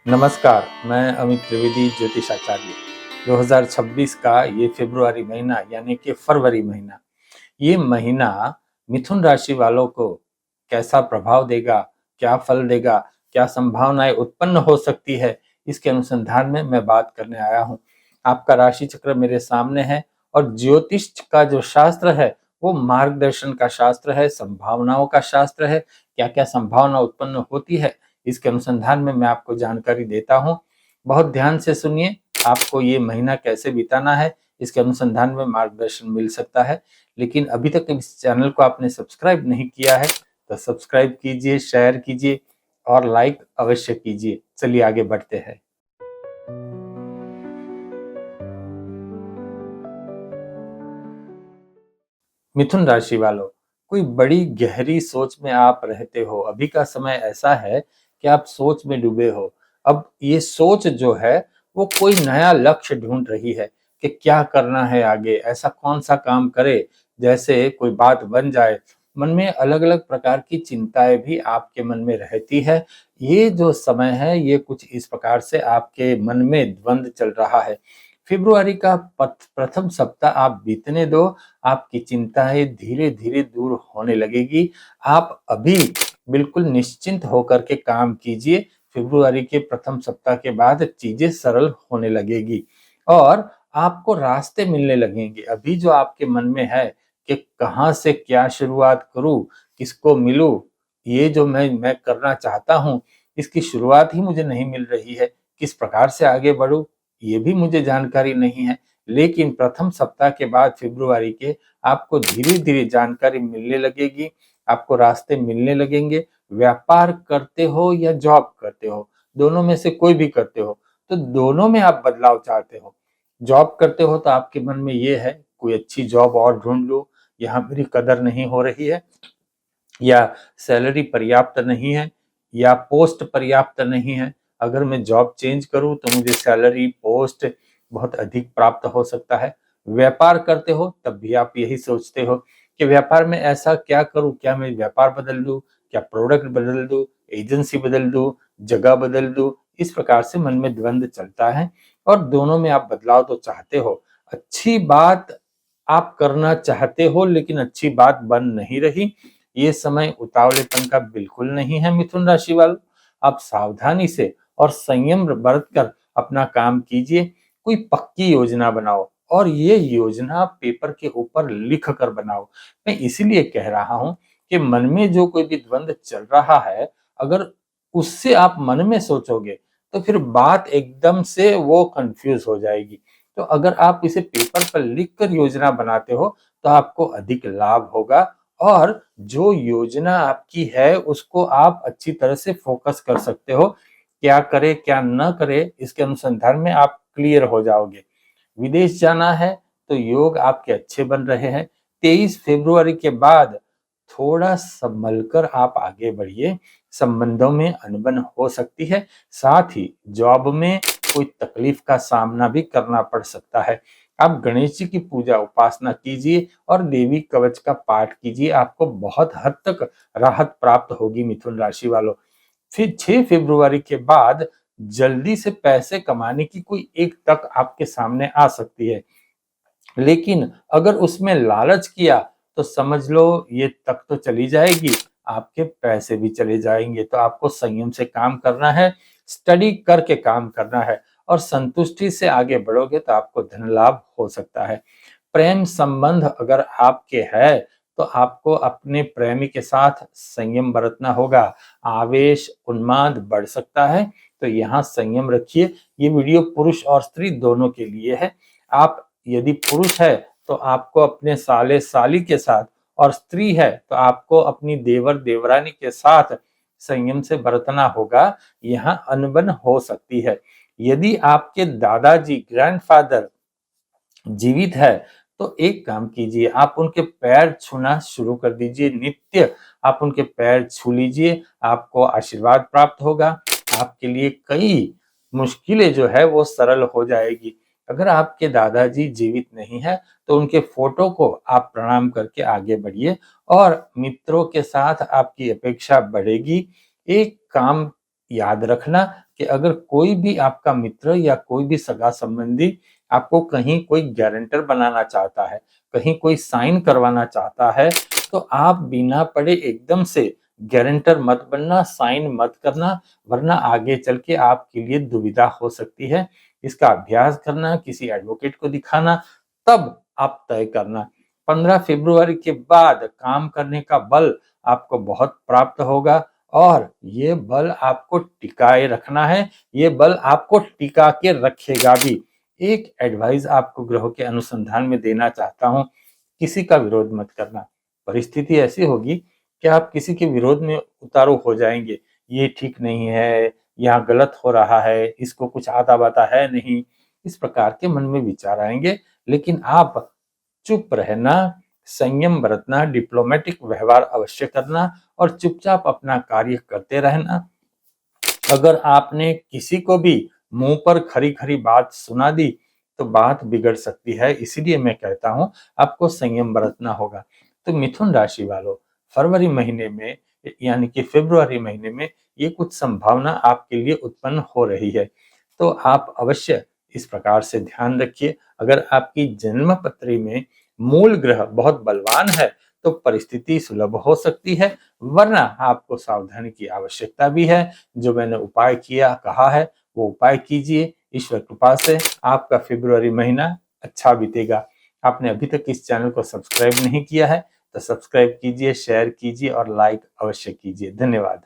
नमस्कार, मैं अमित त्रिवेदी ज्योतिषाचार्य। 2026 का ये फरवरी महीना यानी कि फरवरी महीना, ये महीना मिथुन राशि वालों को कैसा प्रभाव देगा, क्या फल देगा, क्या संभावनाएं उत्पन्न हो सकती है, इसके अनुसंधान में मैं बात करने आया हूँ। आपका राशि चक्र मेरे सामने है और ज्योतिष का जो शास्त्र है वो मार्गदर्शन का शास्त्र है, संभावनाओं का शास्त्र है। क्या क्या संभावना उत्पन्न होती है, इसके अनुसंधान में मैं आपको जानकारी देता हूँ। बहुत ध्यान से सुनिए, आपको ये महीना कैसे बिताना है इसके अनुसंधान में मार्गदर्शन मिल सकता है। लेकिन अभी तक इस चैनल को आपने सब्सक्राइब नहीं किया है तो सब्सक्राइब कीजिए, शेयर कीजिए और लाइक अवश्य कीजिए। चलिए आगे बढ़ते हैं। मिथुन राशि वालों, कोई बड़ी गहरी सोच में आप रहते हो। अभी का समय ऐसा है कि आप सोच में डूबे हो। अब ये सोच जो है वो कोई नया लक्ष्य ढूंढ रही है कि क्या करना है आगे, ऐसा कौन सा काम करे जैसे कोई बात बन जाए। मन में अलग अलग प्रकार की चिंताएं भी आपके मन में रहती है। ये जो समय है ये कुछ इस प्रकार से आपके मन में द्वंद चल रहा है। फरवरी का प्रथम सप्ताह आप बीतने दो, आपकी चिंताएं धीरे धीरे दूर होने लगेगी। आप अभी बिल्कुल निश्चिंत होकर के काम कीजिए। फरवरी के प्रथम सप्ताह के बाद चीजें सरल होने लगेगी और आपको रास्ते मिलने लगेंगे। अभी जो आपके मन में है कि कहाँ से क्या शुरुआत करूं, किसको मिलूं, ये जो मैं करना चाहता हूं इसकी शुरुआत ही मुझे नहीं मिल रही है, किस प्रकार से आगे बढ़ूं ये भी मुझे जानकारी नहीं है। लेकिन प्रथम सप्ताह के बाद फरवरी के आपको धीरे धीरे जानकारी मिलने लगेगी, आपको रास्ते मिलने लगेंगे। व्यापार करते हो या जॉब करते हो, दोनों में से कोई भी करते हो तो दोनों में आप बदलाव चाहते हो। जॉब करते हो तो आपके मन में ये है कोई अच्छी जॉब और ढूंढ लो, यहाँ मेरी कदर नहीं हो रही है, या सैलरी पर्याप्त नहीं है, या पोस्ट पर्याप्त नहीं है। अगर मैं जॉब चेंज करूं तो मुझे सैलरी पोस्ट बहुत अधिक प्राप्त हो सकता है। व्यापार करते हो तब भी आप यही सोचते हो कि व्यापार में ऐसा क्या करूं, क्या मैं व्यापार बदल दूं, क्या प्रोडक्ट बदल दूं, एजेंसी बदल दूं, जगह बदल दूं। इस प्रकार से मन में द्वंद चलता है और दोनों में आप बदलाव तो चाहते हो। अच्छी बात आप करना चाहते हो लेकिन अच्छी बात बन नहीं रही। ये समय उतावलेपन का बिल्कुल नहीं है मिथुन राशि वालों। आप सावधानी से और संयम बरत कर अपना काम कीजिए। कोई पक्की योजना बनाओ और ये योजना पेपर के ऊपर लिख कर बनाओ। मैं इसीलिए कह रहा हूं कि मन में जो कोई भी द्वंद चल रहा है, अगर उससे आप मन में सोचोगे तो फिर बात एकदम से वो कंफ्यूज हो जाएगी। तो अगर आप इसे पेपर पर लिख कर योजना बनाते हो तो आपको अधिक लाभ होगा और जो योजना आपकी है उसको आप अच्छी तरह से फोकस कर सकते हो। क्या करे क्या न करे इसके अनुसंधान में आप क्लियर हो जाओगे। विदेश जाना है तो योग आपके अच्छे बन रहे हैं। 23 फरवरी के बाद थोड़ा संभल कर आप आगे बढ़िए। संबंधों में अनबन हो सकती है, साथ ही जॉब में कोई तकलीफ का सामना भी करना पड़ सकता है। आप गणेश जी की पूजा उपासना कीजिए और देवी कवच का पाठ कीजिए, आपको बहुत हद तक राहत प्राप्त होगी मिथुन राशि वालों। फिर 6 फरवरी के बाद जल्दी से पैसे कमाने की कोई एक तक आपके सामने आ सकती है, लेकिन अगर उसमें लालच किया तो समझ लो ये तक तो चली जाएगी, आपके पैसे भी चले जाएंगे। तो आपको संयम से काम करना है, स्टडी करके काम करना है और संतुष्टि से आगे बढ़ोगे तो आपको धन लाभ हो सकता है। प्रेम संबंध अगर आपके है तो आपको अपने प्रेमी के साथ संयम बरतना होगा। आवेश उन्माद बढ़ सकता है तो यहाँ संयम रखिए। ये वीडियो पुरुष और स्त्री दोनों के लिए है। आप यदि पुरुष है तो आपको अपने साले साली के साथ, और स्त्री है तो आपको अपनी देवर देवरानी के साथ संयम से बरतना होगा। यहाँ अनबन हो सकती है। यदि आपके दादाजी ग्रैंडफादर जीवित है तो एक काम कीजिए, आप उनके पैर छूना शुरू कर दीजिए। नित्य आप उनके पैर छू लीजिए, आपको आशीर्वाद प्राप्त होगा। आपके लिए कई मुश्किलें जो है वो सरल हो जाएगी। अगर आपके दादाजी जीवित नहीं है तो उनके फोटो को आप प्रणाम करके आगे बढ़िए और मित्रों के साथ आपकी अपेक्षा बढ़ेगी। एक काम याद रखना कि अगर कोई भी आपका मित्र या कोई भी सगा संबंधी आपको कहीं कोई गारंटर बनाना चाहता है, कहीं कोई साइन करवाना चाहता है, तो आप बिना पढ़े एकदम से गारंटर मत बनना, साइन मत करना, वरना आगे चल के आपके लिए दुविधा हो सकती है। इसका अभ्यास करना, किसी एडवोकेट को दिखाना, तब आप तय करना। 15 फरवरी के बाद काम करने का बल आपको बहुत प्राप्त होगा और ये बल आपको टिकाए रखना है, ये बल आपको टिका के रखेगा भी। एक एडवाइस आपको ग्रहों के अनुसंधान में देना चाहता हूं, किसी का विरोध मत करना। परिस्थिति ऐसी होगी कि आप किसी के विरोध में उतारू हो जाएंगे, ये ठीक नहीं है, यहाँ गलत हो रहा है, इसको कुछ आता बाता है नहीं, इस प्रकार के मन में विचार आएंगे। लेकिन आप चुप रहना, संयम बरतना, डिप्लोमेटिक व्यवहार अवश्य करना और चुपचाप अपना कार्य करते रहना। अगर आपने किसी को भी मुंह पर खरी खरी बात सुना दी तो बात बिगड़ सकती है, इसीलिए मैं कहता हूं आपको संयम बरतना होगा। तो मिथुन राशि वालों, फरवरी महीने में यानी कि फरवरी महीने में ये कुछ संभावना आपके लिए उत्पन्न हो रही है, तो आप अवश्य इस प्रकार से ध्यान रखिए। अगर आपकी जन्म पत्री में मूल ग्रह बहुत बलवान है तो परिस्थिति सुलभ हो सकती है, वरना आपको सावधानी की आवश्यकता भी है। जो मैंने उपाय किया कहा है वो उपाय कीजिए, ईश्वर कृपा से आपका फरवरी महीना अच्छा बीतेगा। आपने अभी तक इस चैनल को सब्सक्राइब नहीं किया है तो सब्सक्राइब कीजिए, शेयर कीजिए और लाइक अवश्य कीजिए। धन्यवाद।